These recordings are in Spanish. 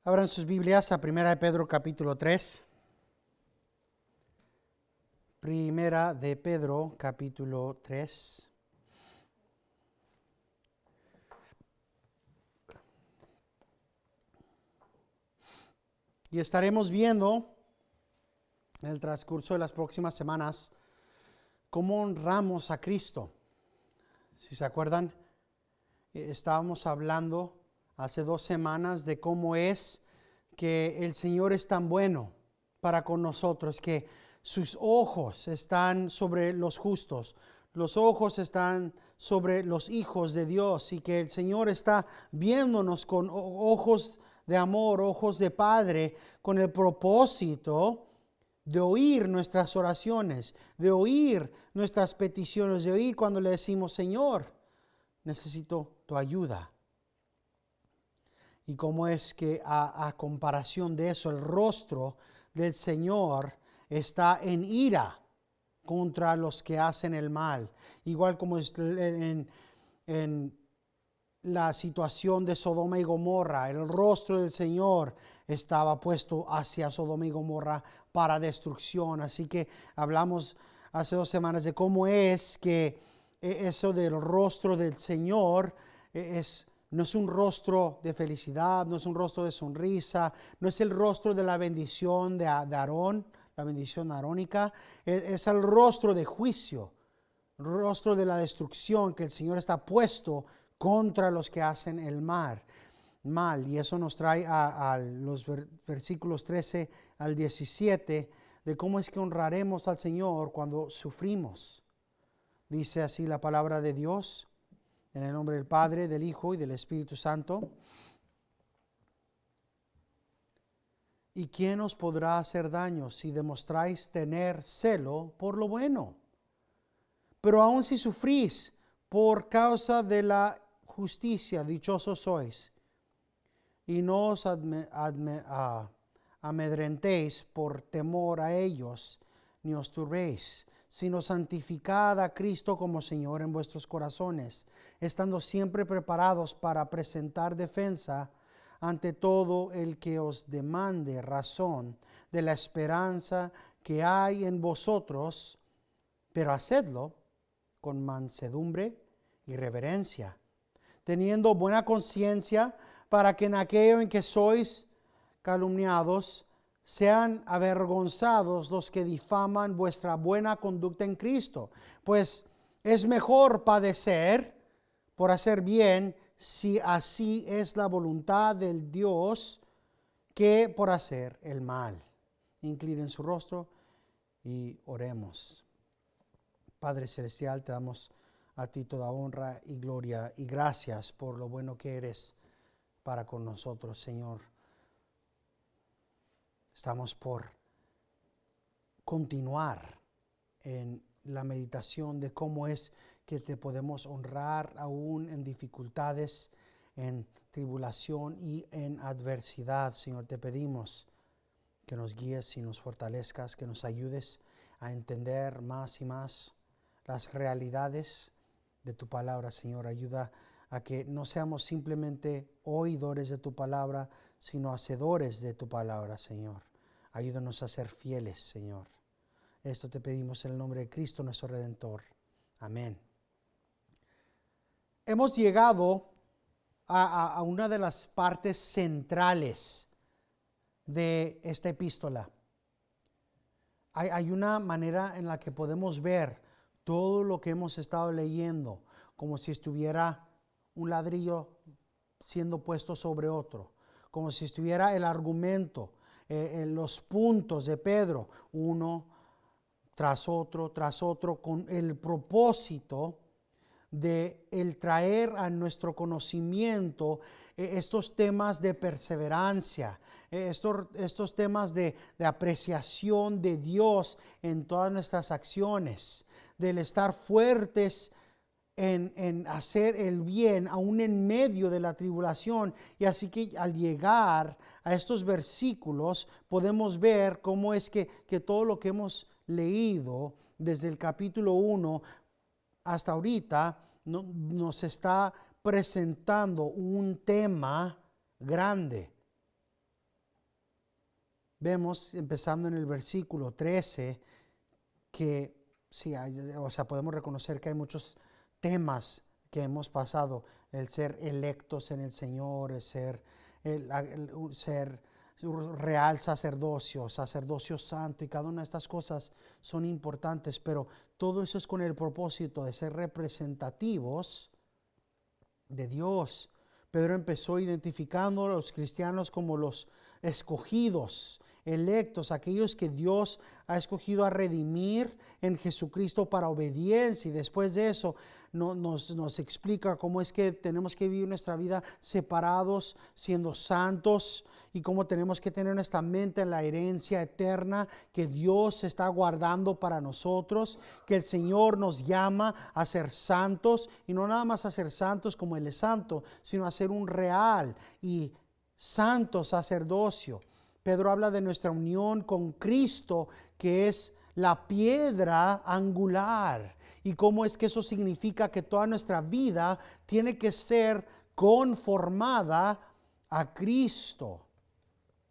Abran sus Biblias a 1 Pedro capítulo 3. 1 Pedro capítulo 3. Y estaremos viendo en el transcurso de las próximas semanas cómo honramos a Cristo. Si se acuerdan, estábamos hablando hace 2 semanas de cómo es que el Señor es tan bueno para con nosotros, que sus ojos están sobre los justos, los ojos están sobre los hijos de Dios, y que el Señor está viéndonos con ojos de amor, ojos de Padre, con el propósito de oír nuestras oraciones, de oír nuestras peticiones, de oír cuando le decimos: Señor, necesito tu ayuda. Y cómo es que a comparación de eso, el rostro del Señor está en ira contra los que hacen el mal. Igual como en la situación de Sodoma y Gomorra, el rostro del Señor estaba puesto hacia Sodoma y Gomorra para destrucción. Así que hablamos hace 2 semanas de cómo es que eso del rostro del Señor no es un rostro de felicidad, no es un rostro de sonrisa, no es el rostro de la bendición de Aarón, la bendición arónica, es el rostro de juicio, el rostro de la destrucción, que el Señor está puesto contra los que hacen el mal. Y eso nos trae a los versículos 13 al 17 de cómo es que honraremos al Señor cuando sufrimos. Dice así la palabra de Dios: en el nombre del Padre, del Hijo y del Espíritu Santo. ¿Y quién os podrá hacer daño si demostráis tener celo por lo bueno? Pero aun si sufrís por causa de la justicia, dichosos sois. Y no os amedrentéis por temor a ellos, ni os turbéis, sino santificad a Cristo como Señor en vuestros corazones, estando siempre preparados para presentar defensa ante todo el que os demande razón de la esperanza que hay en vosotros, pero hacedlo con mansedumbre y reverencia, teniendo buena conciencia, para que en aquello en que sois calumniados sean avergonzados los que difaman vuestra buena conducta en Cristo. Pues es mejor padecer por hacer bien, si así es la voluntad del Dios, que por hacer el mal. Inclinen su rostro y oremos. Padre celestial, te damos a ti toda honra y gloria y gracias por lo bueno que eres para con nosotros, Señor. Estamos por continuar en la meditación de cómo es que te podemos honrar aún en dificultades, en tribulación y en adversidad. Señor, te pedimos que nos guíes y nos fortalezcas, que nos ayudes a entender más y más las realidades de tu palabra, Señor. Ayuda a que no seamos simplemente oidores de tu palabra, sino hacedores de tu palabra, Señor. Ayúdanos a ser fieles, Señor. Esto te pedimos en el nombre de Cristo, nuestro Redentor. Amén. Hemos llegado a una de las partes centrales de esta epístola. Hay una manera en la que podemos ver todo lo que hemos estado leyendo, como si estuviera un ladrillo siendo puesto sobre otro, como si estuviera el argumento, los puntos de Pedro, uno tras otro, con el propósito de el traer a nuestro conocimiento estos temas de perseverancia, estos temas de apreciación de Dios en todas nuestras acciones, del estar fuertes en hacer el bien aún en medio de la tribulación. Y así que al llegar a estos versículos podemos ver cómo es que todo lo que hemos leído desde el capítulo 1 hasta ahorita nos está presentando un tema grande. vemos, empezando en el versículo 13, que sí, podemos reconocer que hay muchos temas que hemos pasado: el ser electos en el Señor, el ser real sacerdocio, sacerdocio santo, y cada una de estas cosas son importantes, pero todo eso es con el propósito de ser representativos de Dios. Pedro empezó identificando a los cristianos como los escogidos, electos, aquellos que Dios ha escogido a redimir en Jesucristo para obediencia. Y después de eso nos explica cómo es que tenemos que vivir nuestra vida separados, siendo santos, y cómo tenemos que tener nuestra mente en la herencia eterna que Dios está guardando para nosotros, que el Señor nos llama a ser santos, y no nada más a ser santos como Él es santo, sino a ser un real y santo sacerdocio. Pedro habla de nuestra unión con Cristo, que es la piedra angular, y cómo es que eso significa que toda nuestra vida tiene que ser conformada a Cristo.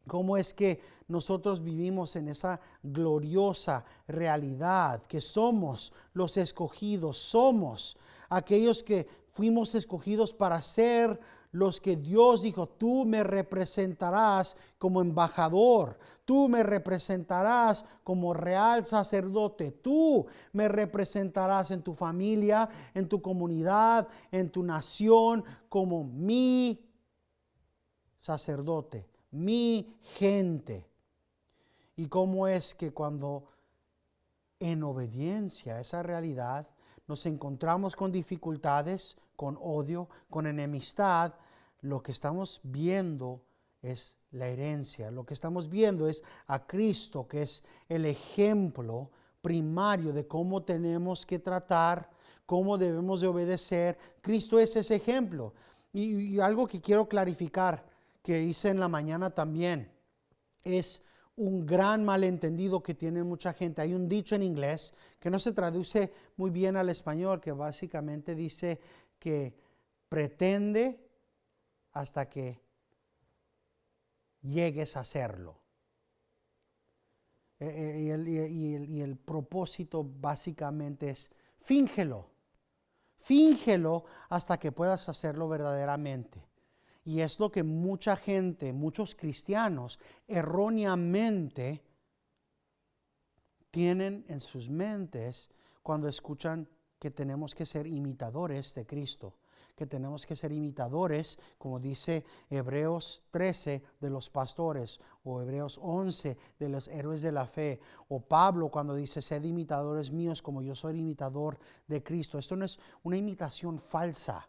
Cómo es que nosotros vivimos en esa gloriosa realidad, que somos los escogidos, somos aquellos que fuimos escogidos para ser los que Dios dijo: tú me representarás como embajador, tú me representarás como real sacerdote, tú me representarás en tu familia, en tu comunidad, en tu nación, como mi sacerdote, mi gente. Y cómo es que cuando en obediencia a esa realidad nos encontramos con dificultades, con odio, con enemistad, lo que estamos viendo es la herencia. Lo que estamos viendo es a Cristo, que es el ejemplo primario de cómo tenemos que tratar, cómo debemos de obedecer. Cristo es ese ejemplo. Y algo que quiero clarificar, que hice en la mañana también, es un gran malentendido que tiene mucha gente. Hay un dicho en inglés que no se traduce muy bien al español, que básicamente dice que pretende hasta que llegues a hacerlo. Y el propósito básicamente es: fíngelo hasta que puedas hacerlo verdaderamente. Y es lo que mucha gente, muchos cristianos, erróneamente tienen en sus mentes cuando escuchan que tenemos que ser imitadores de Cristo, que tenemos que ser imitadores, como dice Hebreos 13, de los pastores, o Hebreos 11 de los héroes de la fe, o Pablo cuando dice: sed imitadores míos como yo soy imitador de Cristo. Esto no es una imitación falsa,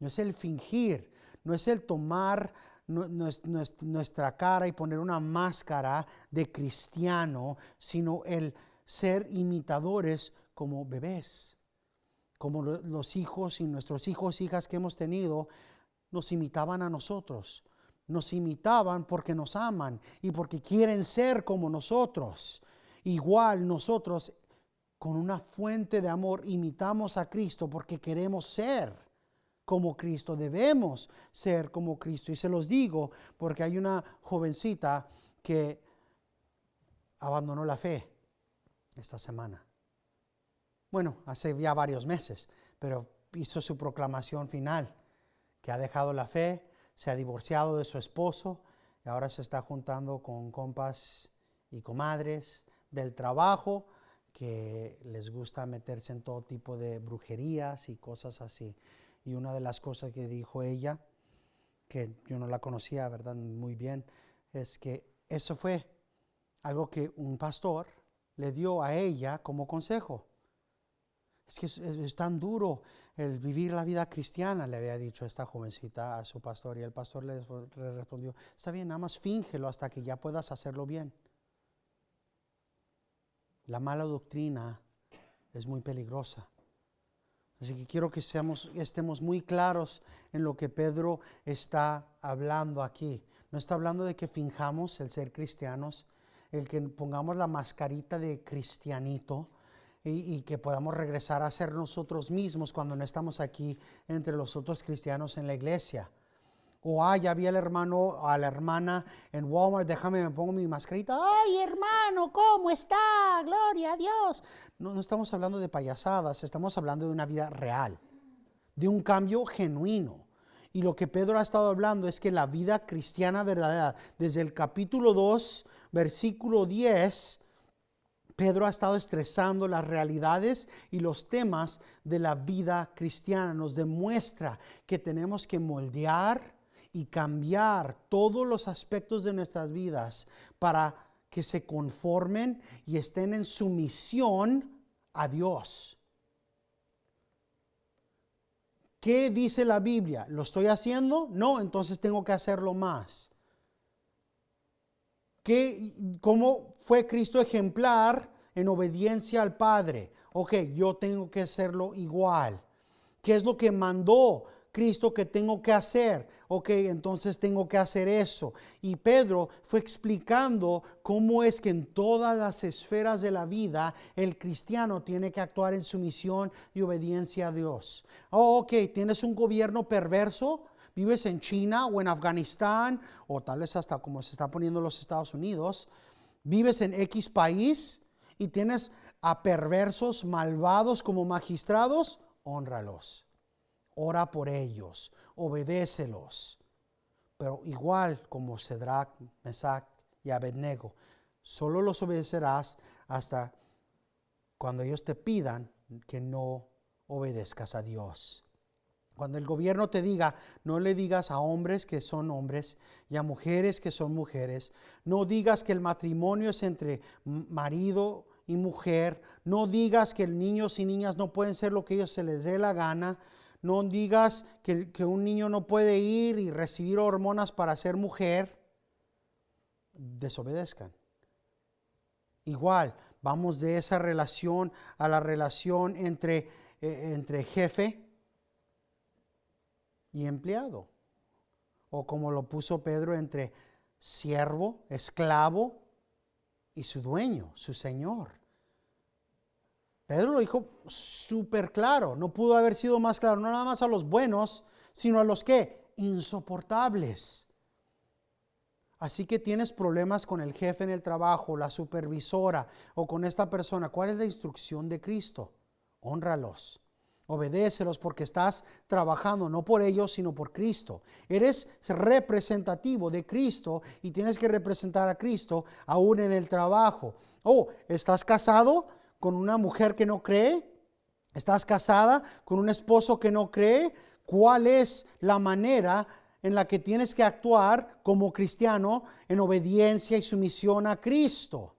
no es el fingir, no es el tomar nuestra cara y poner una máscara de cristiano, sino el ser imitadores como bebés, como los hijos y nuestros hijos, hijas que hemos tenido, nos imitaban a nosotros. Nos imitaban porque nos aman y porque quieren ser como nosotros. Igual nosotros, con una fuente de amor, imitamos a Cristo porque queremos ser como Cristo, debemos ser como Cristo. Y se los digo porque hay una jovencita que abandonó la fe esta semana. Bueno, hace ya varios meses, pero hizo su proclamación final, que ha dejado la fe, se ha divorciado de su esposo y ahora se está juntando con compas y comadres del trabajo que les gusta meterse en todo tipo de brujerías y cosas así. Y una de las cosas que dijo ella, que yo no la conocía, ¿verdad?, muy bien, es que eso fue algo que un pastor le dio a ella como consejo. Es que es tan duro el vivir la vida cristiana, le había dicho esta jovencita a su pastor, y el pastor le respondió: está bien, nada más fíngelo hasta que ya puedas hacerlo bien. La mala doctrina es muy peligrosa. Así que quiero que estemos muy claros en lo que Pedro está hablando aquí. No está hablando de que finjamos el ser cristianos, el que pongamos la mascarita de cristianito y que podamos regresar a ser nosotros mismos cuando no estamos aquí entre los otros cristianos en la iglesia. O ya vi al hermano o a la hermana en Walmart, déjame, me pongo mi mascarita. Ay, hermano, ¿cómo está? Gloria a Dios. No estamos hablando de payasadas, estamos hablando de una vida real, de un cambio genuino. Y lo que Pedro ha estado hablando es que la vida cristiana verdadera, desde el capítulo 2, versículo 10, Pedro ha estado estresando las realidades y los temas de la vida cristiana. Nos demuestra que tenemos que moldear y cambiar todos los aspectos de nuestras vidas para que se conformen y estén en sumisión a Dios. ¿Qué dice la Biblia? ¿Lo estoy haciendo? No, entonces tengo que hacerlo más. ¿Cómo fue Cristo ejemplar en obediencia al Padre? Ok, yo tengo que hacerlo igual. ¿Qué es lo que mandó Cristo que tengo que hacer? Ok, entonces tengo que hacer eso. Y Pedro fue explicando cómo es que en todas las esferas de la vida el cristiano tiene que actuar en sumisión y obediencia a Dios. Ok, tienes un gobierno perverso. Vives en China o en Afganistán, o tal vez hasta como se está poniendo los Estados Unidos. Vives en X país y tienes a perversos, malvados como magistrados. Hónralos, ora por ellos, obedécelos. Pero igual como Cedrac, Mesac y Abednego, solo los obedecerás hasta cuando ellos te pidan que no obedezcas a Dios. Cuando el gobierno te diga, no le digas a hombres que son hombres y a mujeres que son mujeres. No digas que el matrimonio es entre marido y mujer. No digas que niños y niñas no pueden ser lo que ellos se les dé la gana. No digas que un niño no puede ir y recibir hormonas para ser mujer. Desobedezcan. Igual, vamos de esa relación a la relación entre jefe y empleado, o como lo puso Pedro, entre siervo, esclavo y su dueño, su señor. Pedro lo dijo súper claro, no pudo haber sido más claro, no nada más a los buenos, sino a los que insoportables. Así que tienes problemas con el jefe en el trabajo, la supervisora o con esta persona. ¿Cuál es la instrucción de Cristo? Hónralos. Obedécelos porque estás trabajando no por ellos sino por Cristo. Eres representativo de Cristo y tienes que representar a Cristo aún en el trabajo. ¿Estás casado con una mujer que no cree? ¿Estás casada con un esposo que no cree? ¿Cuál es la manera en la que tienes que actuar como cristiano en obediencia y sumisión a Cristo?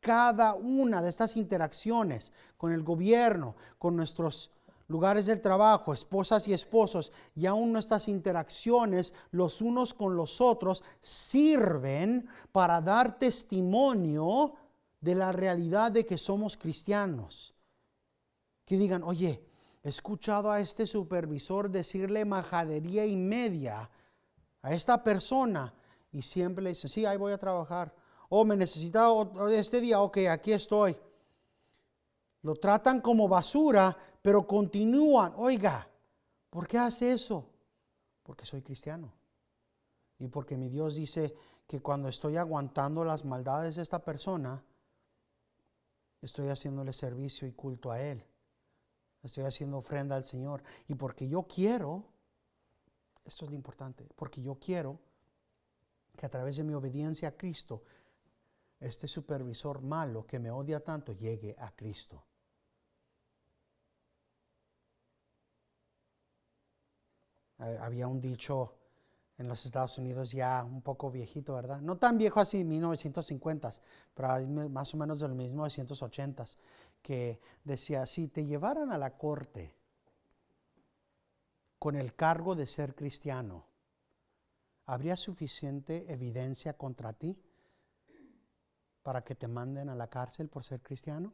Cada una de estas interacciones con el gobierno, con nuestros lugares del trabajo, esposas y esposos, y aún nuestras interacciones los unos con los otros sirven para dar testimonio de la realidad de que somos cristianos. Que digan, oye, he escuchado a este supervisor decirle majadería y media a esta persona y siempre le dicen, sí, ahí voy a trabajar. Me necesita este día, ok, aquí estoy. Lo tratan como basura, pero continúan. Oiga, ¿por qué hace eso? Porque soy cristiano. Y porque mi Dios dice que cuando estoy aguantando las maldades de esta persona, estoy haciéndole servicio y culto a Él. Estoy haciendo ofrenda al Señor. Y porque yo quiero, esto es lo importante, porque yo quiero que a través de mi obediencia a Cristo, este supervisor malo que me odia tanto llegue a Cristo. Había un dicho en los Estados Unidos ya un poco viejito, ¿verdad? No tan viejo así, 1950, pero más o menos de los 1980, que decía, si te llevaran a la corte con el cargo de ser cristiano, ¿habría suficiente evidencia contra ti para que te manden a la cárcel por ser cristiano?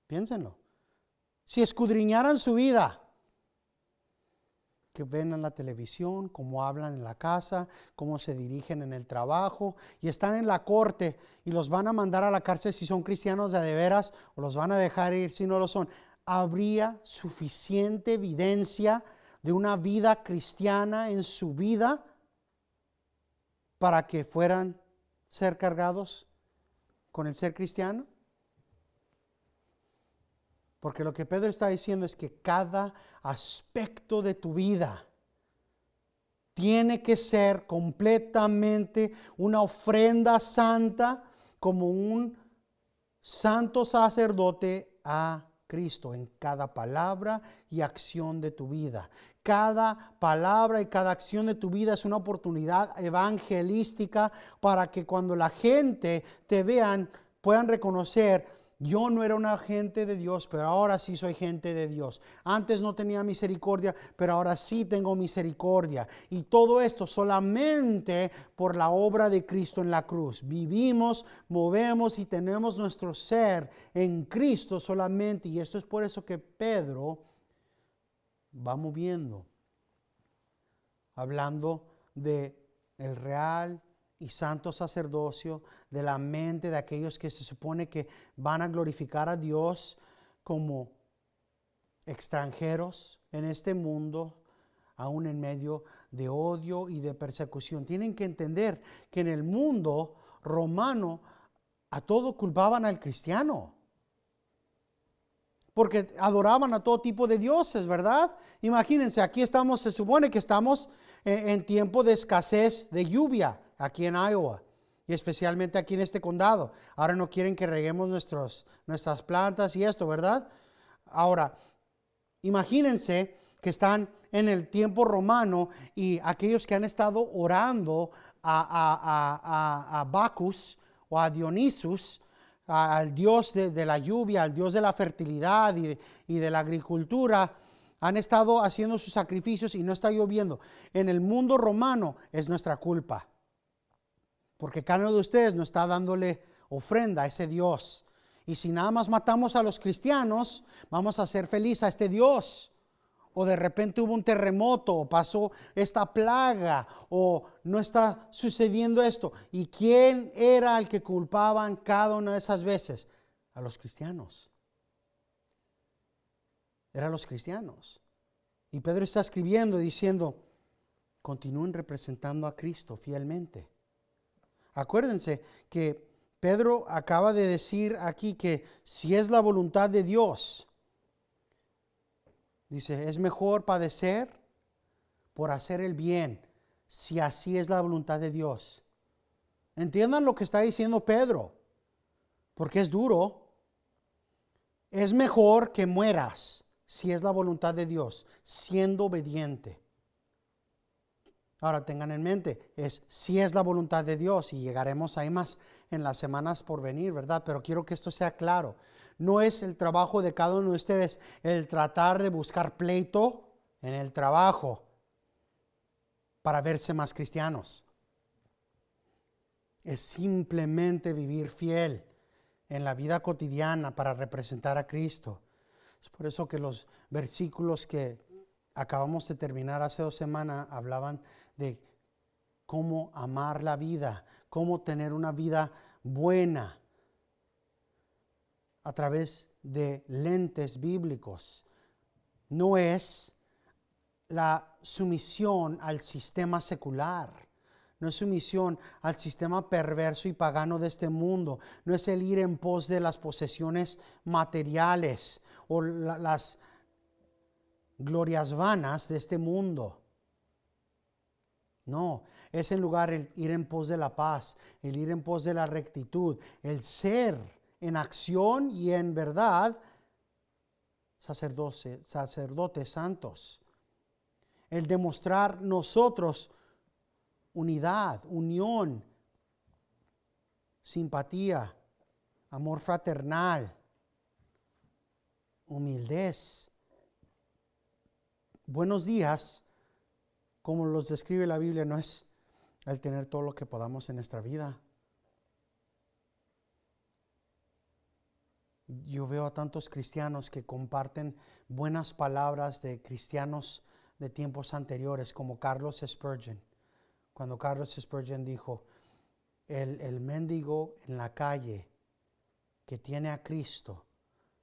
Piénsenlo. Si escudriñaran su vida, que ven en la televisión, cómo hablan en la casa, cómo se dirigen en el trabajo, y están en la corte y los van a mandar a la cárcel si son cristianos de veras, o los van a dejar ir si no lo son, ¿habría suficiente evidencia de una vida cristiana en su vida para que fueran ser cargados con el ser cristiano? Porque lo que Pedro está diciendo es que cada aspecto de tu vida tiene que ser completamente una ofrenda santa, como un santo sacerdote a Cristo en cada palabra y acción de tu vida. Cada palabra y cada acción de tu vida es una oportunidad evangelística para que cuando la gente te vean puedan reconocer: yo no era un agente de Dios, pero ahora sí soy gente de Dios. Antes no tenía misericordia, pero ahora sí tengo misericordia. Y todo esto solamente por la obra de Cristo en la cruz. Vivimos, movemos y tenemos nuestro ser en Cristo solamente. Y esto es por eso que Pedro va moviendo, hablando de el real y santo sacerdocio, de la mente de aquellos que se supone que van a glorificar a Dios como extranjeros en este mundo, aún en medio de odio y de persecución. Tienen que entender que en el mundo romano a todo culpaban al cristiano, porque adoraban a todo tipo de dioses, ¿verdad? Imagínense, aquí estamos, se supone que estamos en tiempo de escasez de lluvia aquí en Iowa, y especialmente aquí en este condado. Ahora no quieren que reguemos nuestras plantas y esto, ¿verdad? Ahora, imagínense que están en el tiempo romano y aquellos que han estado orando a Bacchus o a Dionisus, al dios de la lluvia, al dios de la fertilidad y de la agricultura, han estado haciendo sus sacrificios y no está lloviendo. En el mundo romano es nuestra culpa, porque cada uno de ustedes no está dándole ofrenda a ese Dios. Y si nada más matamos a los cristianos, vamos a hacer feliz a este Dios. O de repente hubo un terremoto, o pasó esta plaga, o no está sucediendo esto. ¿Y quién era el que culpaban cada una de esas veces? A los cristianos. Eran los cristianos. Y Pedro está escribiendo diciendo: continúen representando a Cristo fielmente. Acuérdense que Pedro acaba de decir aquí que si es la voluntad de Dios, dice, es mejor padecer por hacer el bien, si así es la voluntad de Dios. Entiendan lo que está diciendo Pedro, porque es duro. Es mejor que mueras, si es la voluntad de Dios, siendo obediente. Ahora tengan en mente, si es la voluntad de Dios, y llegaremos ahí más en las semanas por venir, ¿verdad? Pero quiero que esto sea claro. No es el trabajo de cada uno de ustedes el tratar de buscar pleito en el trabajo para verse más cristianos. Es simplemente vivir fiel en la vida cotidiana para representar a Cristo. Es por eso que los versículos que acabamos de terminar hace 2 semanas hablaban de cómo amar la vida, cómo tener una vida buena a través de lentes bíblicos. No es la sumisión al sistema secular, no es sumisión al sistema perverso y pagano de este mundo, no es el ir en pos de las posesiones materiales o las glorias vanas de este mundo. No, es en lugar el ir en pos de la paz, el ir en pos de la rectitud, el ser en acción y en verdad sacerdotes santos, el demostrar nosotros unidad, unión, simpatía, amor fraternal, humildez, buenos días, como los describe la Biblia, no es el tener todo lo que podamos en nuestra vida. Yo veo a tantos cristianos que comparten buenas palabras de cristianos de tiempos anteriores, como Carlos Spurgeon. Cuando Carlos Spurgeon dijo, el mendigo en la calle que tiene a Cristo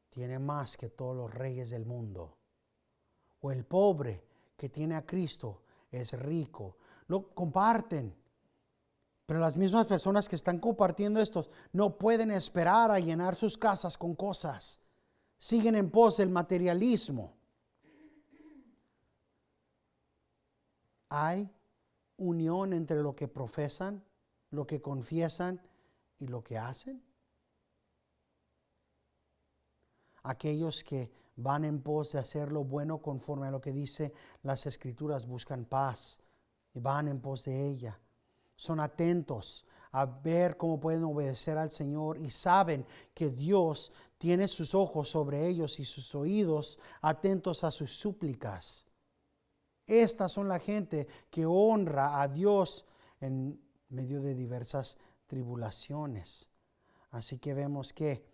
tiene más que todos los reyes del mundo. O el pobre que tiene a Cristo es rico. Lo comparten. Pero las mismas personas que están compartiendo estos no pueden esperar a llenar sus casas con cosas. Siguen en pos del materialismo. Hay unión entre lo que profesan, lo que confiesan y lo que hacen. Aquellos que van en pos de hacer lo bueno conforme a lo que dice las Escrituras buscan paz y van en pos de ella. Son atentos a ver cómo pueden obedecer al Señor y saben que Dios tiene sus ojos sobre ellos y sus oídos atentos a sus súplicas. Estas son la gente que honra a Dios en medio de diversas tribulaciones. Así que vemos que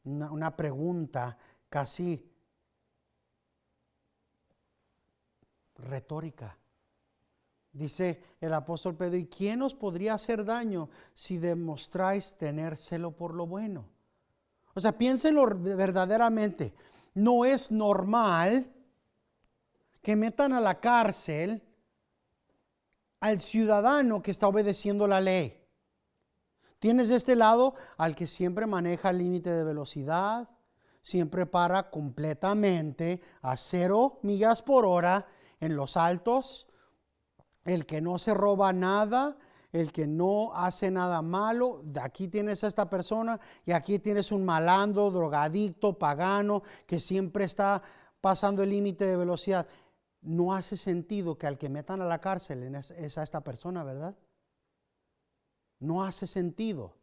una pregunta casi retórica. Dice el apóstol Pedro, ¿y quién os podría hacer daño si demostráis tener celo por lo bueno? O sea, piénsenlo verdaderamente. No es normal que metan a la cárcel al ciudadano que está obedeciendo la ley. Tienes de este lado al que siempre maneja el límite de velocidad, siempre para completamente a 0 millas por hora en los altos, el que no se roba nada, el que no hace nada malo. De aquí tienes a esta persona y aquí tienes un malandro, drogadicto, pagano, que siempre está pasando el límite de velocidad. No hace sentido que al que metan a la cárcel es a esta persona, ¿verdad? No hace sentido.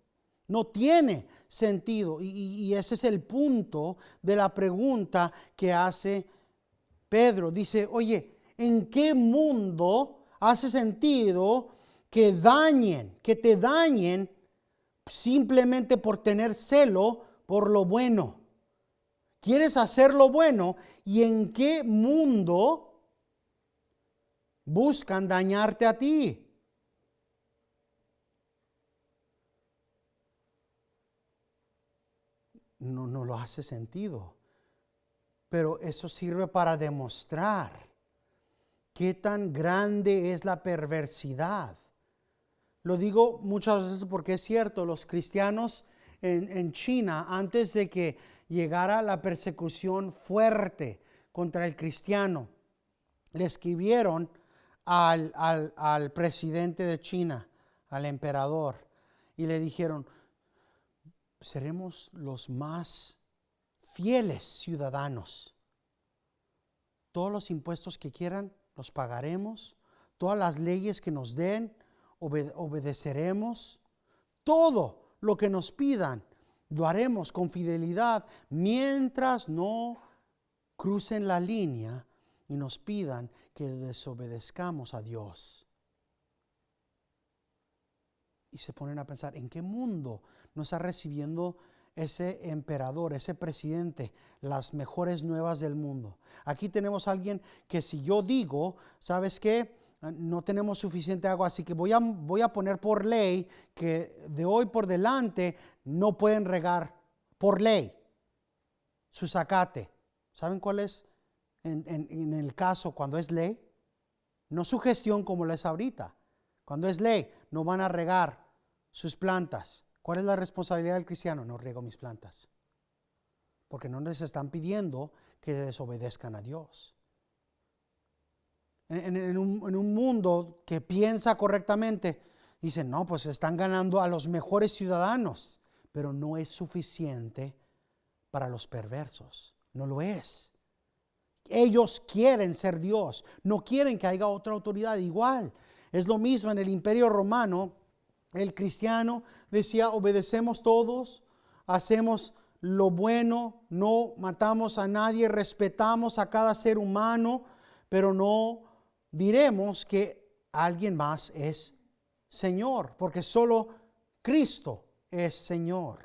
No tiene sentido. Y ese es el punto de la pregunta que hace Pedro. Dice, oye, ¿en qué mundo hace sentido que te dañen simplemente por tener celo por lo bueno? ¿Quieres hacer lo bueno? ¿Y en qué mundo buscan dañarte a ti? No lo hace sentido. Pero eso sirve para demostrar qué tan grande es la perversidad. Lo digo muchas veces porque es cierto, los cristianos en China, antes de que llegara la persecución fuerte contra el cristiano, le escribieron al presidente de China, al emperador, y le dijeron, seremos los más fieles ciudadanos. Todos los impuestos que quieran los pagaremos, todas las leyes que nos den obedeceremos, todo lo que nos pidan lo haremos con fidelidad mientras no crucen la línea y nos pidan que desobedezcamos a Dios. Y se ponen a pensar, ¿en qué mundo no está recibiendo ese emperador, ese presidente, las mejores nuevas del mundo? Aquí tenemos a alguien que si yo digo, ¿sabes qué? No tenemos suficiente agua, así que voy a poner por ley que de hoy por delante no pueden regar por ley su zacate. ¿Saben cuál es en el caso cuando es ley? No su gestión como lo es ahorita. Cuando es ley, no van a regar sus plantas. ¿Cuál es la responsabilidad del cristiano? No riego mis plantas. Porque no les están pidiendo que desobedezcan a Dios. En un mundo que piensa correctamente, dicen, no, pues están ganando a los mejores ciudadanos, pero no es suficiente para los perversos. No lo es. Ellos quieren ser Dios, no quieren que haya otra autoridad igual. Es lo mismo en el Imperio Romano. El cristiano decía, obedecemos todos, hacemos lo bueno, no matamos a nadie, respetamos a cada ser humano, pero no diremos que alguien más es Señor, porque solo Cristo es Señor.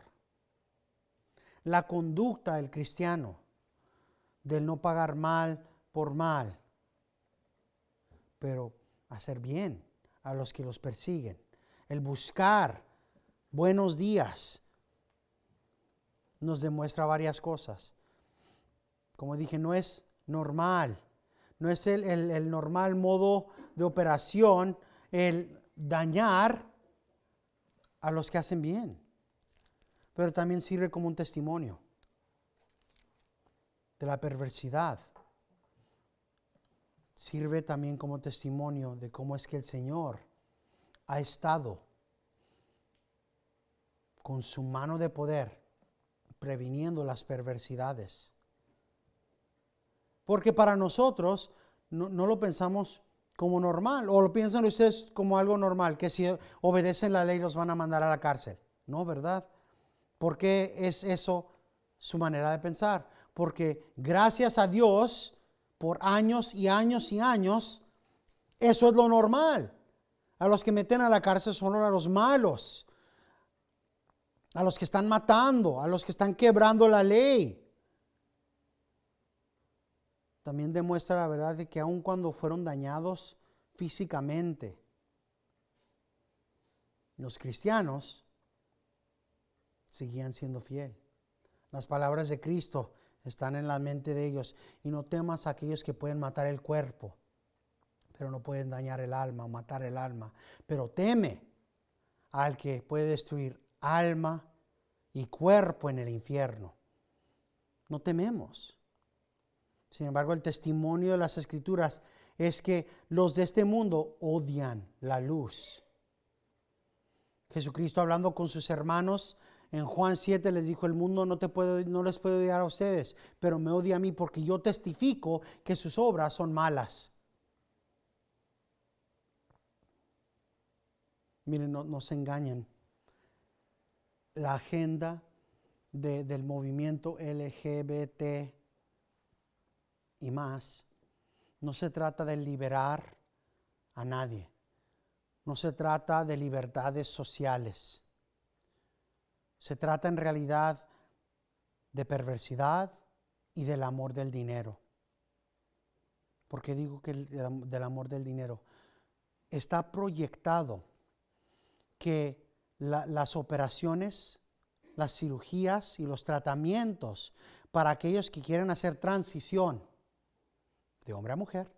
La conducta del cristiano, del no pagar mal por mal, pero hacer bien a los que los persiguen, el buscar buenos días, nos demuestra varias cosas. Como dije, no es normal. no es el normal modo de operación el dañar a los que hacen bien, pero también sirve como un testimonio de la perversidad. Sirve también como testimonio de cómo es que el Señor ha estado con su mano de poder previniendo las perversidades. Porque para nosotros no lo pensamos como normal, o lo piensan ustedes como algo normal, que si obedecen la ley los van a mandar a la cárcel. No, ¿verdad? ¿Por qué es eso su manera de pensar? Porque gracias a Dios, por años y años y años, eso es lo normal. A los que meten a la cárcel son a los malos, a los que están matando, a los que están quebrando la ley. También demuestra la verdad de que aun cuando fueron dañados físicamente, los cristianos seguían siendo fieles. Las palabras de Cristo están en la mente de ellos. Y no temas a aquellos que pueden matar el cuerpo, pero no pueden dañar el alma o matar el alma. Pero teme al que puede destruir alma y cuerpo en el infierno. No tememos. Sin embargo, el testimonio de las Escrituras es que los de este mundo odian la luz. Jesucristo, hablando con sus hermanos en Juan 7, les dijo: el mundo no les puede odiar a ustedes, pero me odia a mí porque yo testifico que sus obras son malas. Miren, no se engañen. La agenda del movimiento LGBT y más, no se trata de liberar a nadie. No se trata de libertades sociales. Se trata en realidad de perversidad y del amor del dinero. ¿Por qué digo que del amor del dinero? Está proyectado que las operaciones, las cirugías y los tratamientos para aquellos que quieren hacer transición de hombre a mujer,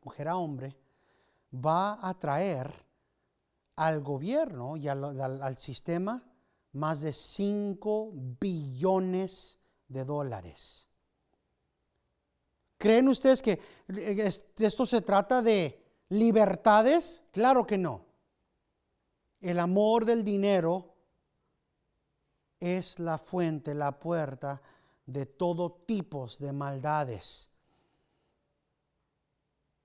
mujer a hombre, va a traer al gobierno y al sistema más de 5 billones de dólares. ¿Creen ustedes que esto se trata de libertades? Claro que no. El amor del dinero es la fuente, la puerta de todo tipo de maldades.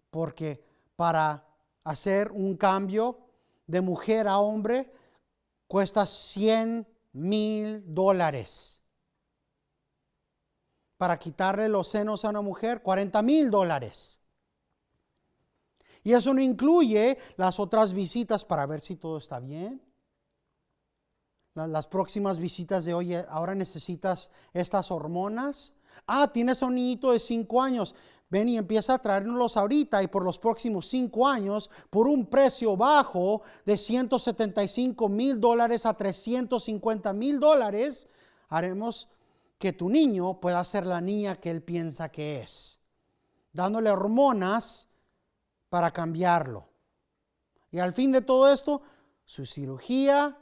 Porque para hacer un cambio de mujer a hombre cuesta $100,000. Para quitarle los senos a una mujer, $40,000. Y eso no incluye las otras visitas para ver si todo está bien. Las próximas visitas de: oye, ahora necesitas estas hormonas. Tienes un niñito de 5 años. Ven y empieza a traérnoslos ahorita, y por los próximos 5 años, por un precio bajo de $175,000 a $350,000, haremos que tu niño pueda ser la niña que él piensa que es, dándole hormonas para cambiarlo. Y al fin de todo esto, su cirugía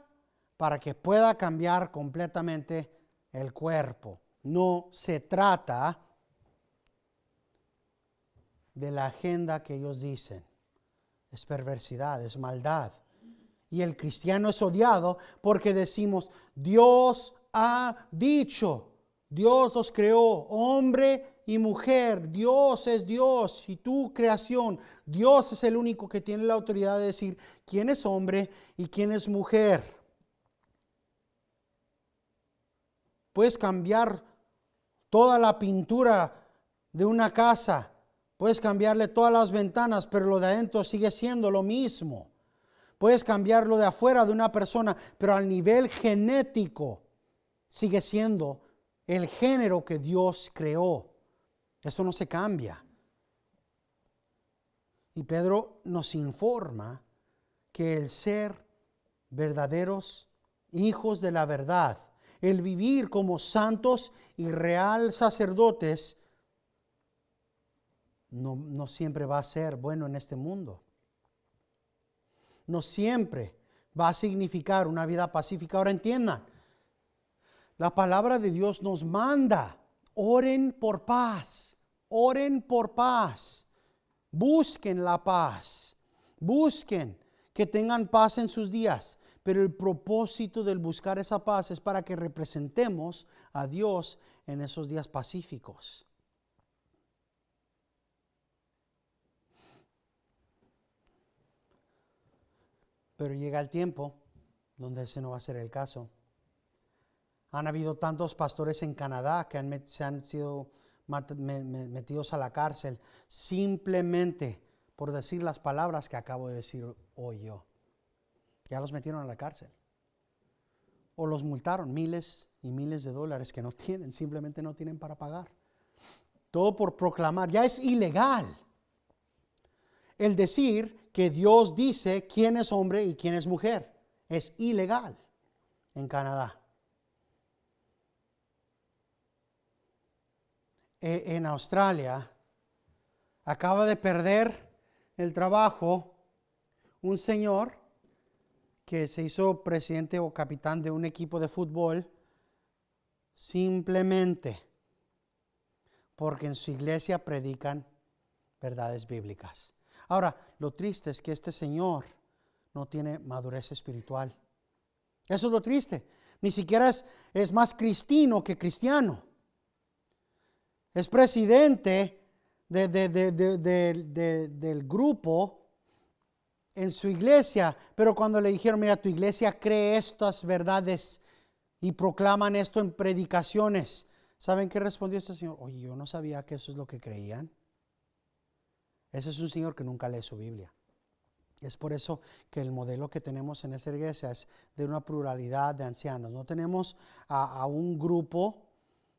para que pueda cambiar completamente el cuerpo. No se trata de la agenda que ellos dicen. Es perversidad, es maldad. Y el cristiano es odiado porque decimos: Dios ha dicho, Dios los creó, hombre y mujer. Dios es Dios y tu creación. Dios es el único que tiene la autoridad de decir quién es hombre y quién es mujer. Puedes cambiar toda la pintura de una casa, puedes cambiarle todas las ventanas, pero lo de adentro sigue siendo lo mismo. Puedes cambiar lo de afuera de una persona, pero al nivel genético sigue siendo el género que Dios creó. Esto no se cambia. Y Pedro nos informa que el ser verdaderos hijos de la verdad, el vivir como santos y real sacerdotes, no siempre va a ser bueno en este mundo. No siempre va a significar una vida pacífica. Ahora entiendan, la palabra de Dios nos manda, oren por paz, busquen la paz, busquen que tengan paz en sus días. Pero el propósito del buscar esa paz es para que representemos a Dios en esos días pacíficos. Pero llega el tiempo donde ese no va a ser el caso. Han habido tantos pastores en Canadá que se han sido metidos a la cárcel simplemente por decir las palabras que acabo de decir hoy yo. Ya los metieron a la cárcel. O los multaron miles y miles de dólares que no tienen, simplemente no tienen para pagar. Todo por proclamar. Ya es ilegal el decir que Dios dice quién es hombre y quién es mujer. Es ilegal en Canadá. En Australia acaba de perder el trabajo un señor que se hizo presidente o capitán de un equipo de fútbol simplemente porque en su iglesia predican verdades bíblicas. Ahora, lo triste es que este señor no tiene madurez espiritual. Eso es lo triste. Ni siquiera es más cristino que cristiano. Es presidente del grupo en su iglesia, pero cuando le dijeron, mira, tu iglesia cree estas verdades y proclaman esto en predicaciones, ¿saben qué respondió este señor? Oye, yo no sabía que eso es lo que creían. Ese es un señor que nunca lee su Biblia. Es por eso que el modelo que tenemos en esa iglesia es de una pluralidad de ancianos. No tenemos a un grupo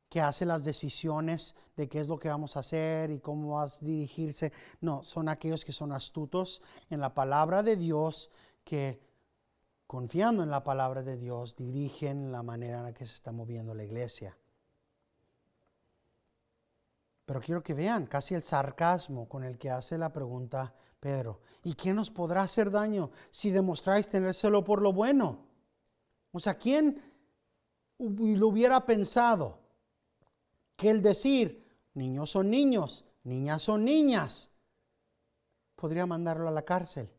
que hace las decisiones de qué es lo que vamos a hacer y cómo va a dirigirse. No, son aquellos que son astutos en la palabra de Dios, que confiando en la palabra de Dios dirigen la manera en la que se está moviendo la iglesia. Pero quiero que vean casi el sarcasmo con el que hace la pregunta Pedro. ¿Y quién nos podrá hacer daño si demostráis tener celo por lo bueno? O sea, ¿quién lo hubiera pensado que el decir niños son niños, niñas son niñas, podría mandarlo a la cárcel?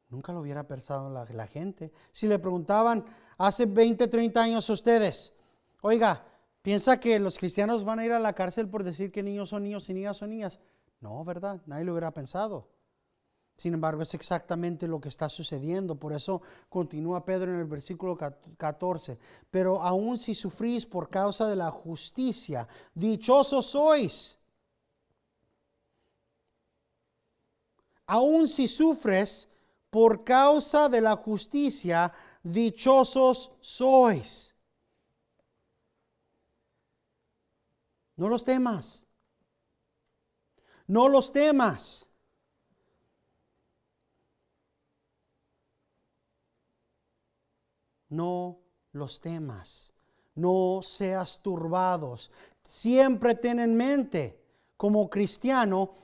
Nunca lo hubiera pensado la gente. Si le preguntaban hace 20, 30 años a ustedes, oiga, ¿piensa que los cristianos van a ir a la cárcel por decir que niños son niños y niñas son niñas? No, ¿verdad? Nadie lo hubiera pensado. Sin embargo, es exactamente lo que está sucediendo. Por eso continúa Pedro en el versículo 14. Pero aun si sufrís por causa de la justicia, dichosos sois. Aun si sufres por causa de la justicia, dichosos sois. No los temas. No los temas. No los temas. No seas turbados. Siempre ten en mente, como cristiano,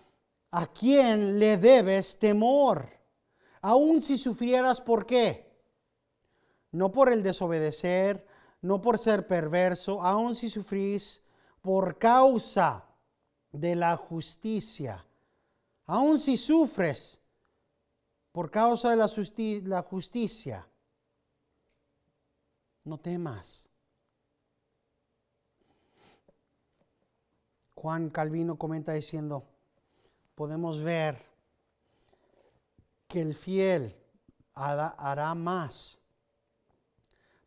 a quién le debes temor. Aun si sufrieras, ¿por qué? No por el desobedecer, no por ser perverso, aun si sufrís por causa de la justicia. Aun si sufres por causa de la justicia, no temas. Juan Calvino comenta diciendo, podemos ver que el fiel hará más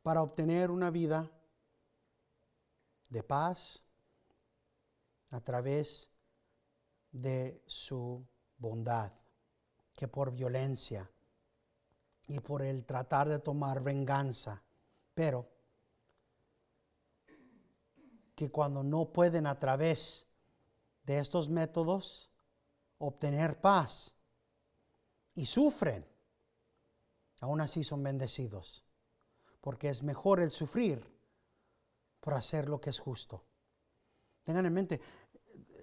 para obtener una vida de paz a través de su bondad, que por violencia y por el tratar de tomar venganza. Pero que cuando no pueden a través de estos métodos obtener paz y sufren, aún así son bendecidos, porque es mejor el sufrir por hacer lo que es justo. Tengan en mente,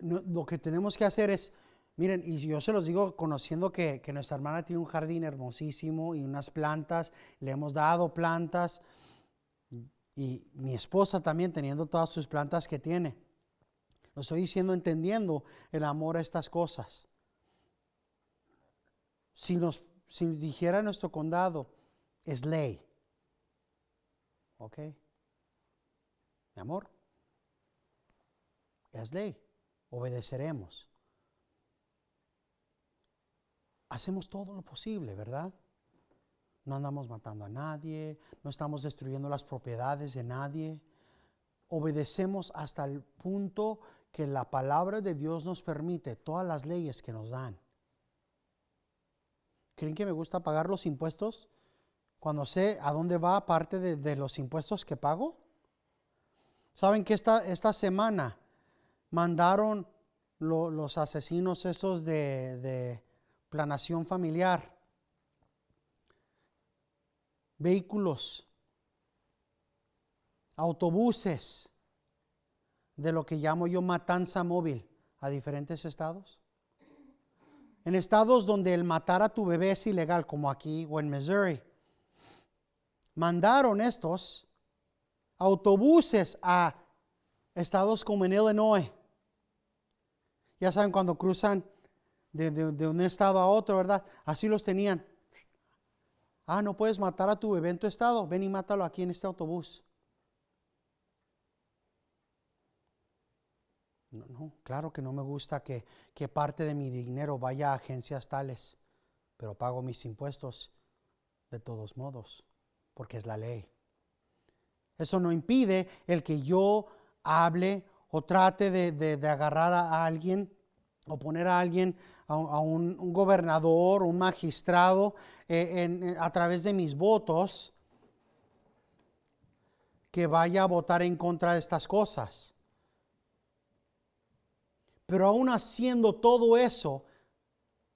lo que tenemos que hacer es, miren, y yo se los digo conociendo que nuestra hermana tiene un jardín hermosísimo y unas plantas, le hemos dado plantas, y mi esposa también teniendo todas sus plantas que tiene. Lo estoy diciendo entendiendo el amor a estas cosas. Si dijera nuestro condado, es ley. ¿Ok? Mi amor, es ley. Obedeceremos. Hacemos todo lo posible, ¿verdad? No andamos matando a nadie, no estamos destruyendo las propiedades de nadie. Obedecemos hasta el punto que la palabra de Dios nos permite, todas las leyes que nos dan. ¿Creen que me gusta pagar los impuestos? Cuando sé a dónde va parte de los impuestos que pago. ¿Saben que esta semana mandaron los asesinos esos de planación familiar? Vehículos, autobuses, de lo que llamo yo matanza móvil a diferentes estados. En estados donde el matar a tu bebé es ilegal, como aquí o en Missouri, mandaron estos autobuses a estados como en Illinois. Ya saben, cuando cruzan de un estado a otro, ¿verdad? Así los tenían. No puedes matar a tu bebé en tu estado, ven y mátalo aquí en este autobús. No, claro que no me gusta que parte de mi dinero vaya a agencias tales, pero pago mis impuestos de todos modos, porque es la ley. Eso no impide el que yo hable o trate de agarrar a alguien o poner a alguien, a un gobernador, un magistrado, a través de mis votos, que vaya a votar en contra de estas cosas. Pero aún haciendo todo eso,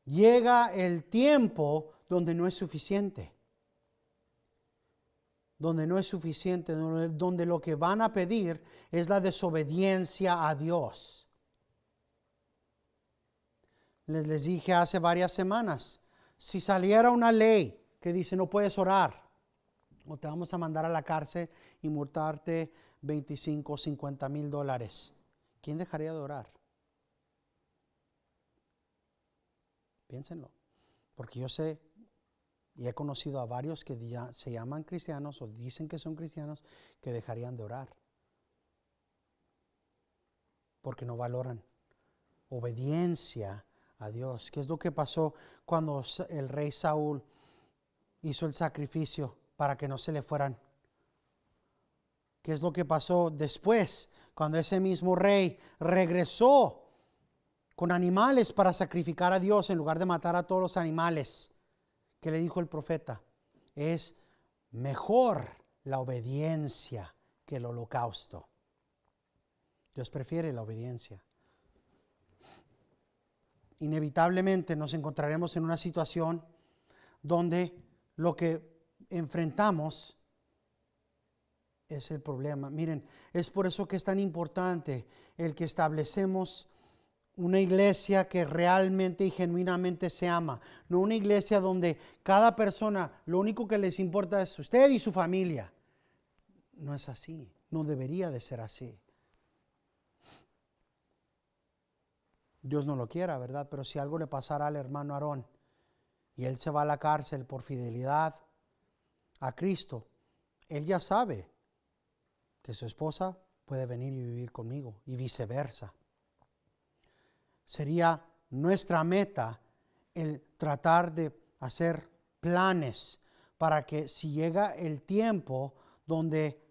llega el tiempo donde no es suficiente. Donde no es suficiente, donde lo que van a pedir es la desobediencia a Dios. Les dije hace varias semanas, si saliera una ley que dice no puedes orar, o te vamos a mandar a la cárcel y multarte $25 o $50,000, ¿quién dejaría de orar? Piénsenlo, porque yo sé y he conocido a varios que ya se llaman cristianos o dicen que son cristianos que dejarían de orar porque no valoran obediencia a Dios. ¿Qué es lo que pasó cuando el rey Saúl hizo el sacrificio para que no se le fueran? ¿Qué es lo que pasó después cuando ese mismo rey regresó con animales para sacrificar a Dios en lugar de matar a todos los animales? ¿Qué le dijo el profeta? Es mejor la obediencia que el holocausto. Dios prefiere la obediencia. Inevitablemente nos encontraremos en una situación donde lo que enfrentamos es el problema. Miren, es por eso que es tan importante el que establecemos una iglesia que realmente y genuinamente se ama. No una iglesia donde cada persona, lo único que les importa es usted y su familia. No es así. No debería de ser así. Dios no lo quiera, ¿verdad? Pero si algo le pasara al hermano Aarón y él se va a la cárcel por fidelidad a Cristo, él ya sabe que su esposa puede venir y vivir conmigo y viceversa. Sería nuestra meta el tratar de hacer planes para que si llega el tiempo donde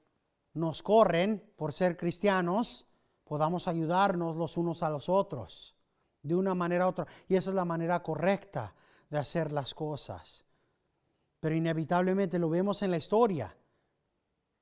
nos corren por ser cristianos, podamos ayudarnos los unos a los otros de una manera u otra. Y esa es la manera correcta de hacer las cosas. Pero inevitablemente lo vemos en la historia.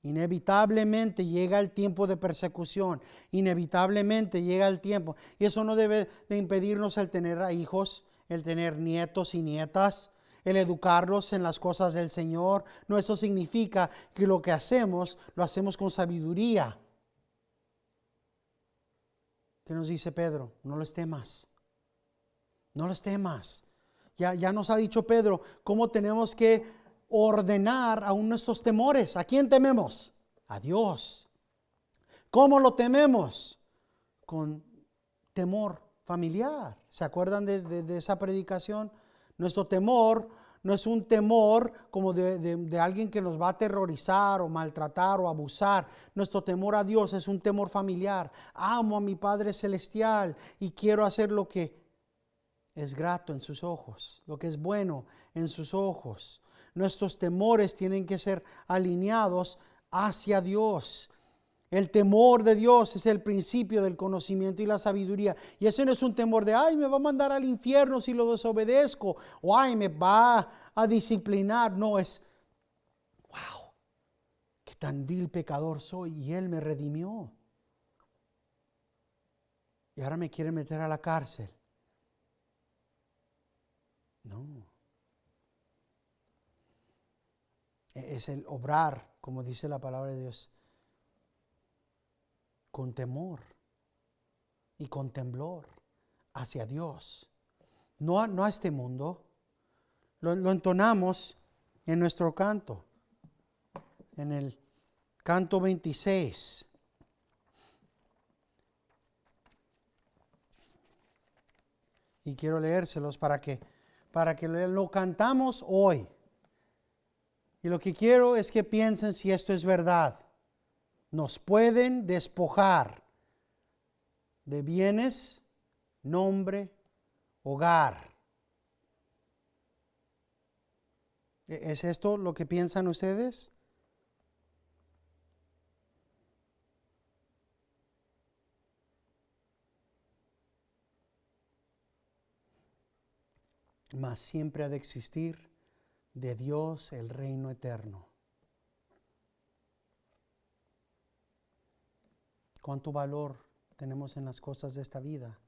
Inevitablemente llega el tiempo de persecución. Inevitablemente llega el tiempo. Y eso no debe de impedirnos el tener hijos, el tener nietos y nietas, el educarlos en las cosas del Señor. No, eso significa que lo que hacemos, lo hacemos con sabiduría. ¿Qué nos dice Pedro? No les temas. No les temas. Ya nos ha dicho Pedro cómo tenemos que ordenar aún nuestros temores. ¿A quién tememos? A Dios. ¿Cómo lo tememos? Con temor familiar. ¿Se acuerdan de esa predicación? Nuestro temor no es un temor como de alguien que nos va a aterrorizar o maltratar o abusar. Nuestro temor a Dios es un temor familiar. Amo a mi Padre Celestial y quiero hacer lo que es grato en sus ojos, lo que es bueno en sus ojos. Nuestros temores tienen que ser alineados hacia Dios. El temor de Dios es el principio del conocimiento y la sabiduría. Y ese no es un temor de, ay, me va a mandar al infierno si lo desobedezco. O ay, me va a disciplinar. No, es, wow, qué tan vil pecador soy y Él me redimió. Y ahora me quiere meter a la cárcel. No. Es el obrar, como dice la palabra de Dios, con temor y con temblor hacia Dios, no a este mundo. Lo entonamos en nuestro canto, en el canto 26. Y quiero leérselos para que lo cantamos hoy. Y lo que quiero es que piensen si esto es verdad. Nos pueden despojar de bienes, nombre, hogar. ¿Es esto lo que piensan ustedes? Mas siempre ha de existir de Dios el reino eterno. ¿Cuánto valor tenemos en las cosas de esta vida?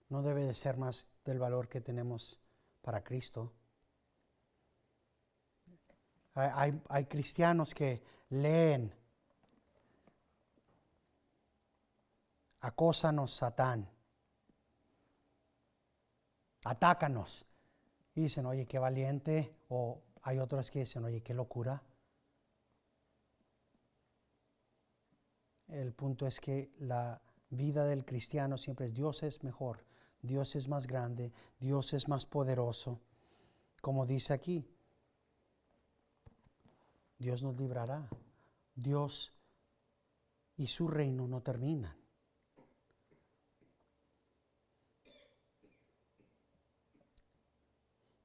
No debe de ser más del valor que tenemos para Cristo. Hay cristianos que leen, acósanos Satán, atácanos. Y dicen, oye, qué valiente. O hay otros que dicen, oye, qué locura. El punto es que la vida del cristiano siempre es Dios es mejor, Dios es más grande, Dios es más poderoso. Como dice aquí, Dios nos librará. Dios y su reino no terminan.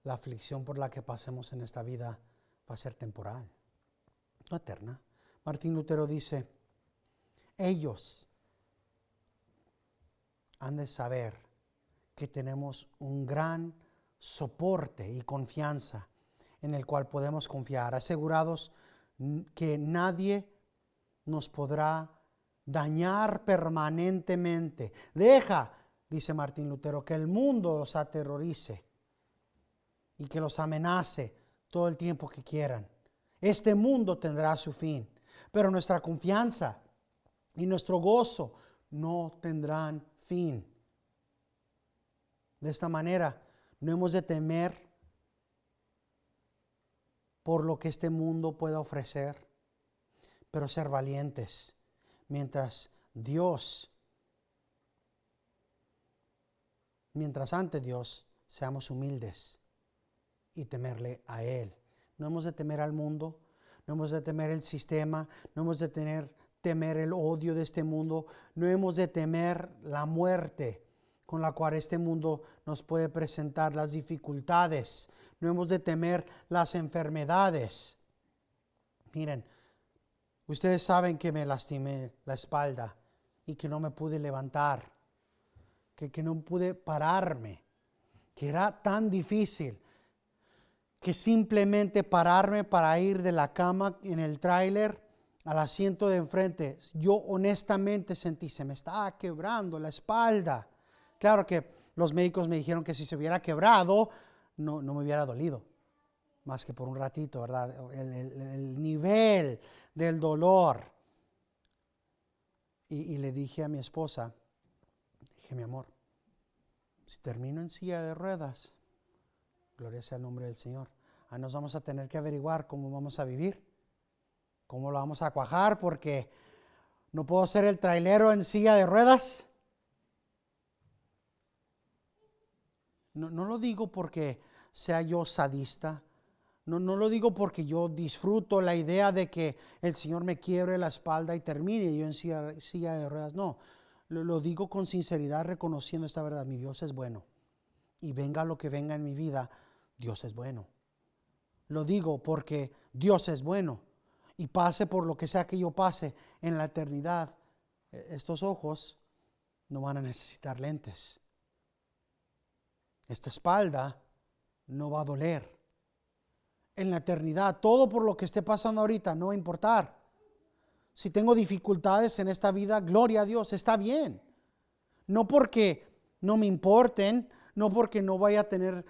La aflicción por la que pasemos en esta vida va a ser temporal, no eterna. Martín Lutero dice, ellos han de saber que tenemos un gran soporte y confianza en el cual podemos confiar, asegurados que nadie nos podrá dañar permanentemente. Deja, dice Martín Lutero, que el mundo los aterrorice y que los amenace todo el tiempo que quieran. Este mundo tendrá su fin, pero nuestra confianza y nuestro gozo no tendrán fin. De esta manera, no hemos de temer por lo que este mundo pueda ofrecer, pero ser valientes mientras ante Dios seamos humildes y temerle a Él. No hemos de temer al mundo, no hemos de temer el sistema, no hemos de temer el odio de este mundo, no hemos de temer la muerte con la cual este mundo nos puede presentar, las dificultades, no hemos de temer las enfermedades. Miren, ustedes saben que me lastimé la espalda y que no me pude levantar, que no pude pararme, que era tan difícil que simplemente pararme para ir de la cama en el tráiler al asiento de enfrente. Yo honestamente sentí, se me estaba quebrando la espalda. Claro que los médicos me dijeron que si se hubiera quebrado, no me hubiera dolido, más que por un ratito, ¿verdad? El nivel del dolor Y le dije a mi esposa, dije, mi amor, si termino en silla de ruedas, gloria sea el nombre del Señor, nos vamos a tener que averiguar cómo vamos a vivir, cómo lo vamos a cuajar, porque no puedo ser el trailero en silla de ruedas. No lo digo porque sea yo sadista. No lo digo porque yo disfruto la idea de que el Señor me quiebre la espalda y termine yo en silla de ruedas. No, lo digo con sinceridad, reconociendo esta verdad. Mi Dios es bueno. Y venga lo que venga en mi vida, Dios es bueno. Lo digo porque Dios es bueno. Y pase por lo que sea que yo pase en la eternidad, estos ojos no van a necesitar lentes. Esta espalda no va a doler. En la eternidad, todo por lo que esté pasando ahorita no va a importar. Si tengo dificultades en esta vida, gloria a Dios, está bien. No porque no me importen, no porque no vaya a tener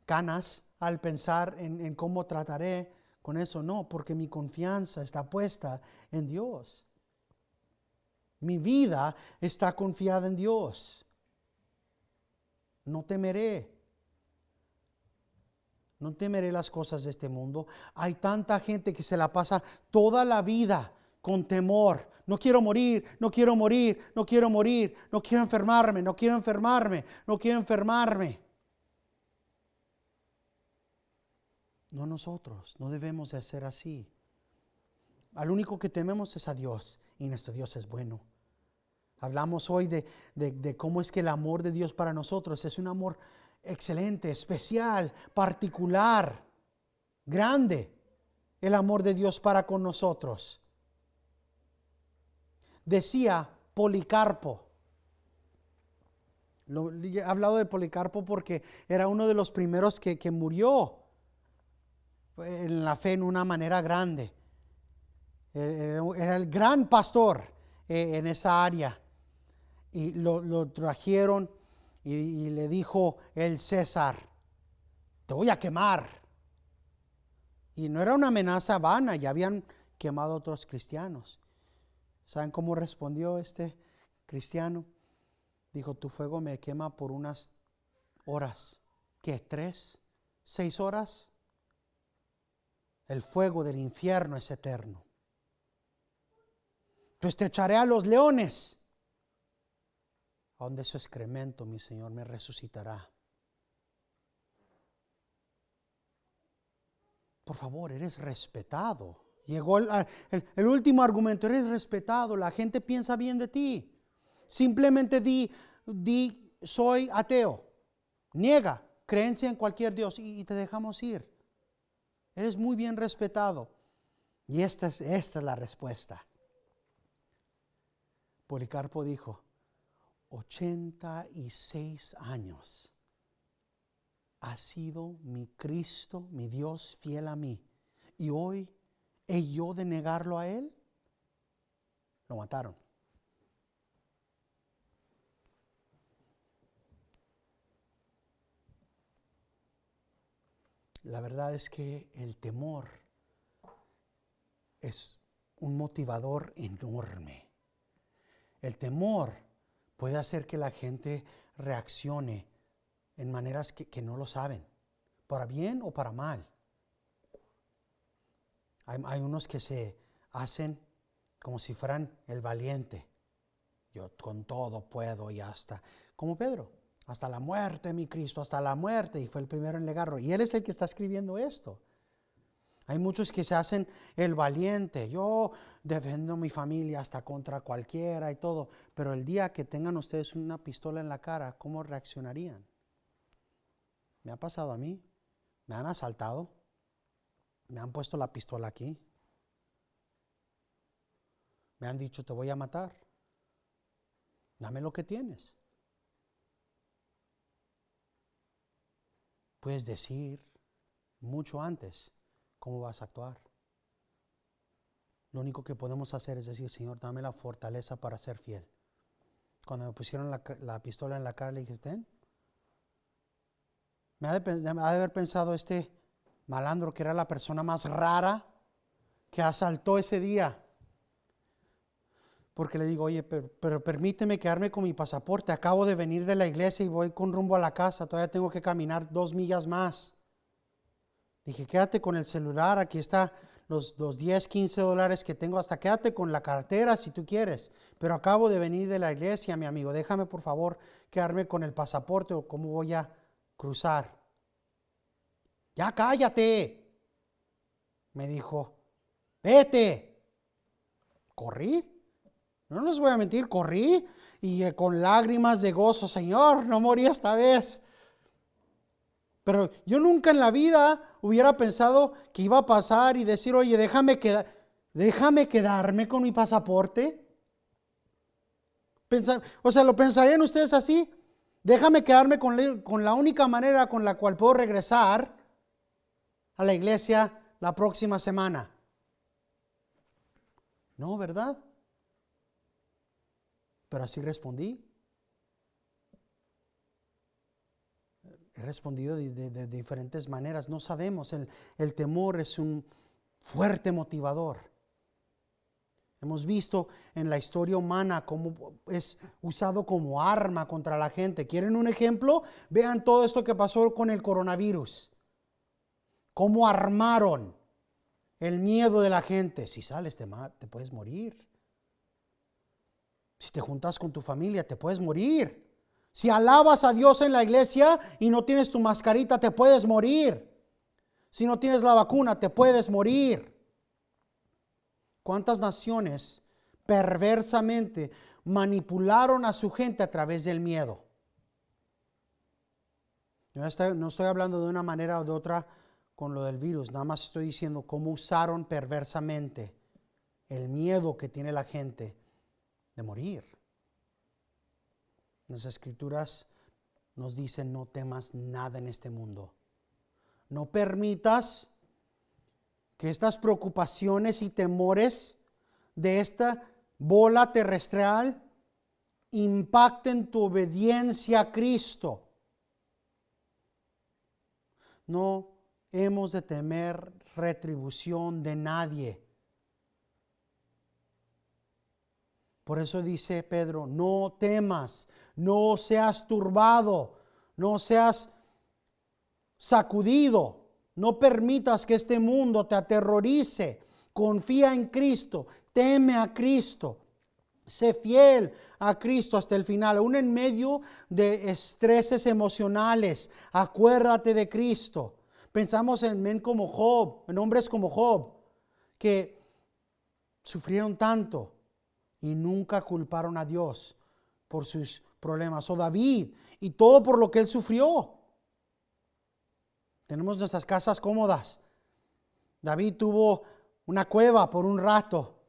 ganas al pensar en cómo trataré con eso, no, porque mi confianza está puesta en Dios. Mi vida está confiada en Dios. No temeré. No temeré las cosas de este mundo. Hay tanta gente que se la pasa toda la vida con temor. No quiero morir, no quiero morir, no quiero morir, no quiero enfermarme, no quiero enfermarme, no quiero enfermarme. No nosotros, no debemos de ser así. Al único que tememos es a Dios, y nuestro Dios es bueno. Hablamos hoy de cómo es que el amor de Dios para nosotros es un amor excelente, especial, particular, grande, el amor de Dios para con nosotros. Decía Policarpo, he hablado de Policarpo porque era uno de los primeros que murió en la fe en una manera grande. Era el gran pastor en esa área. Y lo trajeron y le dijo el César, te voy a quemar. Y no era una amenaza vana, ya habían quemado a otros cristianos. ¿Saben cómo respondió este cristiano? Dijo, tu fuego me quema por unas horas. ¿Qué? ¿3? ¿6 horas? El fuego del infierno es eterno. Pues te echaré a los leones. A donde su excremento, mi Señor, me resucitará. Por favor, eres respetado. Llegó el último argumento, eres respetado, la gente piensa bien de ti. Simplemente di, soy ateo. Niega creencia en cualquier Dios y te dejamos ir. Eres muy bien respetado. Y esta es la respuesta. Policarpo dijo, 86 años ha sido mi Cristo, mi Dios fiel a mí. Y hoy, ¿he yo de negarlo a Él? Lo mataron. La verdad es que el temor es un motivador enorme. El temor puede hacer que la gente reaccione en maneras que no lo saben, para bien o para mal. Hay unos que se hacen como si fueran el valiente. Yo con todo puedo y hasta, como Pedro, hasta la muerte, mi Cristo, hasta la muerte. Y fue el primero en negarlo. Y él es el que está escribiendo esto. Hay muchos que se hacen el valiente. Yo defiendo mi familia hasta contra cualquiera y todo. Pero el día que tengan ustedes una pistola en la cara, ¿cómo reaccionarían? Me ha pasado a mí. Me han asaltado. Me han puesto la pistola aquí. Me han dicho, te voy a matar. Dame lo que tienes. Puedes decir mucho antes cómo vas a actuar. Lo único que podemos hacer es decir, Señor, dame la fortaleza para ser fiel. Cuando me pusieron la pistola en la cara, le dije, ten. Me ha de haber pensado este malandro que era la persona más rara que asaltó ese día. porque le digo, oye, pero permíteme quedarme con mi pasaporte. Acabo de venir de la iglesia y voy con rumbo a la casa. Todavía tengo que caminar 2 millas más. Dije, quédate con el celular. Aquí está los $10, $15 que tengo. Hasta quédate con la cartera si tú quieres. Pero acabo de venir de la iglesia, mi amigo. Déjame, por favor, quedarme con el pasaporte o cómo voy a cruzar. Ya cállate. Me dijo, vete. Corrí. No les voy a mentir, corrí y con lágrimas de gozo, Señor, no morí esta vez. Pero yo nunca en la vida hubiera pensado que iba a pasar y decir, oye, déjame quedarme con mi pasaporte. ¿Lo pensarían ustedes así? Déjame quedarme con la única manera con la cual puedo regresar a la iglesia la próxima semana. No, ¿verdad? Pero así respondí. He respondido de diferentes maneras. No sabemos. El temor es un fuerte motivador. Hemos visto en la historia humana cómo es usado como arma contra la gente. ¿Quieren un ejemplo? Vean todo esto que pasó con el coronavirus. Cómo armaron el miedo de la gente. Si sales te puedes morir. Si te juntas con tu familia, te puedes morir. Si alabas a Dios en la iglesia y no tienes tu mascarita, te puedes morir. Si no tienes la vacuna, te puedes morir. ¿Cuántas naciones perversamente manipularon a su gente a través del miedo? No estoy hablando de una manera o de otra con lo del virus. Nada más estoy diciendo cómo usaron perversamente el miedo que tiene la gente de morir. Las escrituras nos dicen, no temas nada en este mundo. No permitas que estas preocupaciones y temores de esta bola terrestrial impacten tu obediencia a Cristo. No hemos de temer retribución de nadie. Por eso dice Pedro, no temas, no seas turbado, no seas sacudido, no permitas que este mundo te aterrorice. Confía en Cristo, teme a Cristo, sé fiel a Cristo hasta el final. Aún en medio de estreses emocionales, acuérdate de Cristo. Pensamos en men como Job, en hombres como Job, que sufrieron tanto y nunca culparon a Dios por sus problemas. O David, y todo por lo que él sufrió. Tenemos nuestras casas cómodas. David tuvo una cueva por un rato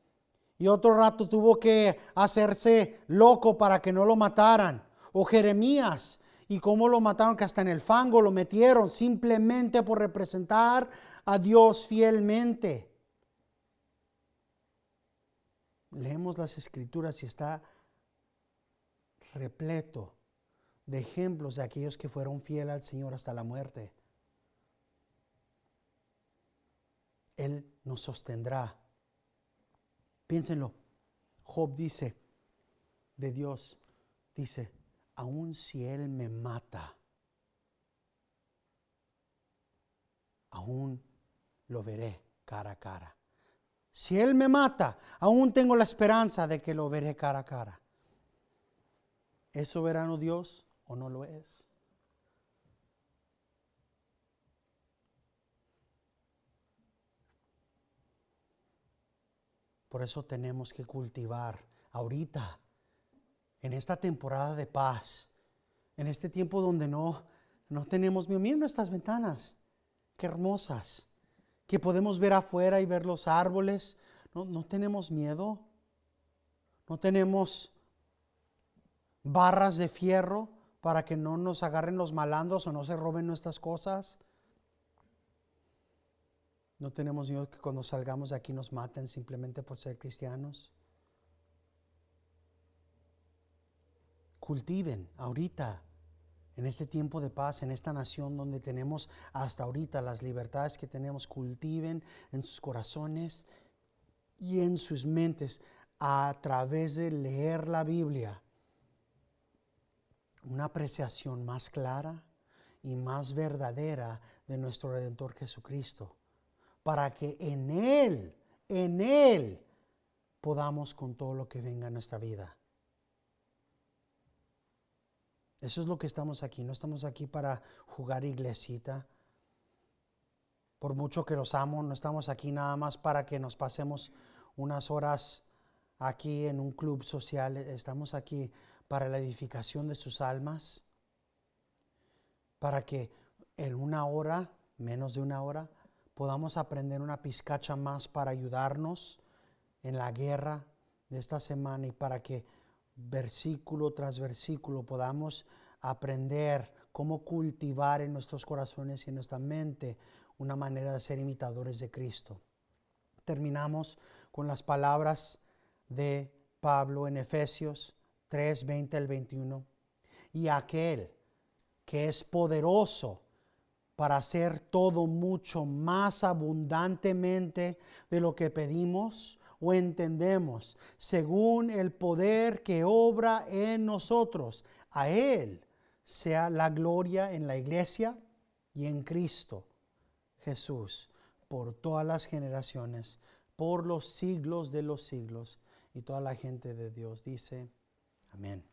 y otro rato tuvo que hacerse loco para que no lo mataran. O Jeremías, y cómo lo mataron, que hasta en el fango lo metieron simplemente por representar a Dios fielmente. Leemos las escrituras y está repleto de ejemplos de aquellos que fueron fieles al Señor hasta la muerte. Él nos sostendrá. Piénsenlo. Job dice de Dios, dice, aun si Él me mata, aún lo veré cara a cara. Si Él me mata, aún tengo la esperanza de que lo veré cara a cara. ¿Es soberano Dios o no lo es? Por eso tenemos que cultivar ahorita, en esta temporada de paz, en este tiempo donde no tenemos miedo. Miren nuestras ventanas, qué hermosas, que podemos ver afuera y ver los árboles. No tenemos miedo, no tenemos barras de fierro para que no nos agarren los malandros o no se roben nuestras cosas. No tenemos miedo que cuando salgamos de aquí nos maten simplemente por ser cristianos. Cultiven ahorita, en este tiempo de paz, en esta nación donde tenemos hasta ahorita las libertades que tenemos, cultiven en sus corazones y en sus mentes a través de leer la Biblia una apreciación más clara y más verdadera de nuestro Redentor Jesucristo, para que en Él podamos con todo lo que venga a nuestra vida. Eso es lo que estamos aquí. No estamos aquí para jugar iglesita. Por mucho que los amo, no estamos aquí nada más para que nos pasemos unas horas aquí en un club social. Estamos aquí para la edificación de sus almas, para que en una hora, menos de una hora, podamos aprender una pizcacha más para ayudarnos en la guerra de esta semana, y para que versículo tras versículo podamos aprender cómo cultivar en nuestros corazones y en nuestra mente una manera de ser imitadores de Cristo. Terminamos con las palabras de Pablo en Efesios 3, 20 al 21. Y aquel que es poderoso para hacer todo mucho más abundantemente de lo que pedimos o entendemos, según el poder que obra en nosotros. A Él sea la gloria en la iglesia y en Cristo Jesús, por todas las generaciones, por los siglos de los siglos. Y toda la gente de Dios dice, amén.